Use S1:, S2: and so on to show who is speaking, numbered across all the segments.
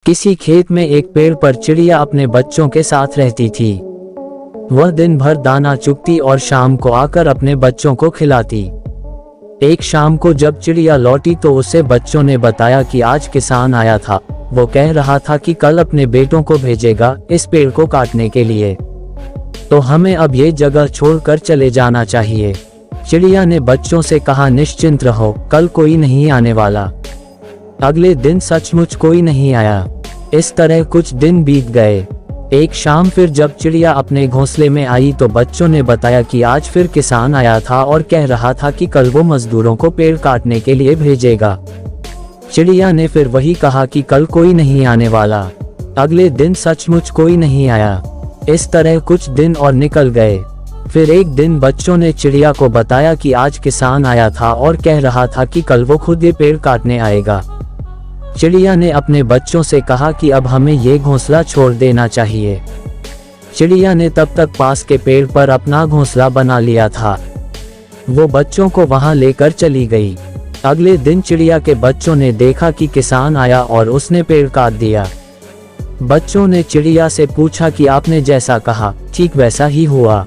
S1: किसी खेत में एक पेड़ पर चिड़िया अपने बच्चों के साथ रहती थी। वह दिन भर दाना चुगती और शाम को आकर अपने बच्चों को खिलाती। एक शाम को जब चिड़िया लौटी तो उसे बच्चों ने बताया कि आज किसान आया था। वो कह रहा था कि कल अपने बेटों को भेजेगा इस पेड़ को काटने के लिए, तो हमें अब ये जगह छोड़कर चले जाना चाहिए। चिड़िया ने बच्चों से कहा, निश्चिंत रहो, कल कोई नहीं आने वाला। अगले दिन सचमुच कोई नहीं आया। इस तरह कुछ दिन बीत गए। एक शाम फिर जब चिड़िया अपने घोंसले में आई तो बच्चों ने बताया कि आज फिर किसान आया था और कह रहा था कि कल वो मजदूरों को पेड़ काटने के लिए भेजेगा। चिड़िया ने फिर वही कहा कि कल कोई नहीं आने वाला। अगले दिन सचमुच कोई नहीं आया। इस तरह कुछ दिन और निकल गए। फिर एक दिन बच्चों ने चिड़िया को बताया कि आज किसान आया था और कह रहा था कि कल वो खुद ये पेड़ काटने आएगा। चिड़िया ने अपने बच्चों से कहा कि अब हमें ये घोंसला छोड़ देना चाहिए। चिड़िया ने तब तक पास के पेड़ पर अपना घोंसला बना लिया था। वो बच्चों को वहां लेकर चली गई। अगले दिन चिड़िया के बच्चों ने देखा कि किसान आया और उसने पेड़ काट दिया। बच्चों ने चिड़िया से पूछा कि आपने जैसा कहा ठीक वैसा ही हुआ।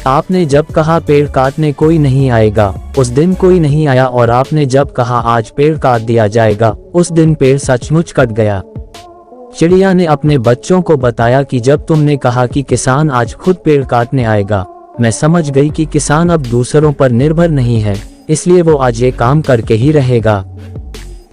S1: आपने जब कहा पेड़ काटने कोई नहीं आएगा, उस दिन कोई नहीं आया, और आपने जब कहा आज पेड़ काट दिया जाएगा, उस दिन पेड़ सचमुच कट गया। चिड़िया ने अपने बच्चों को बताया कि जब तुमने कहा कि किसान आज खुद पेड़ काटने आएगा, मैं समझ गई कि किसान अब दूसरों पर निर्भर नहीं है, इसलिए वो आज ये काम करके ही रहेगा।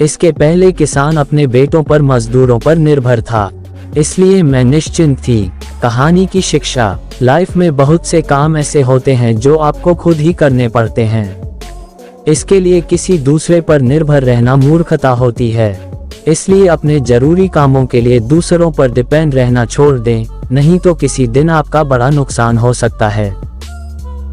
S1: इसके पहले किसान अपने बेटों पर, मजदूरों पर निर्भर था, इसलिए मैं निश्चिंत थी। कहानी की शिक्षा, लाइफ में बहुत से काम ऐसे होते हैं जो आपको खुद ही करने पड़ते हैं। इसके लिए किसी दूसरे पर निर्भर रहना मूर्खता होती है। इसलिए अपने जरूरी कामों के लिए दूसरों पर डिपेंड रहना छोड़ दें, नहीं तो किसी दिन आपका बड़ा नुकसान हो सकता है।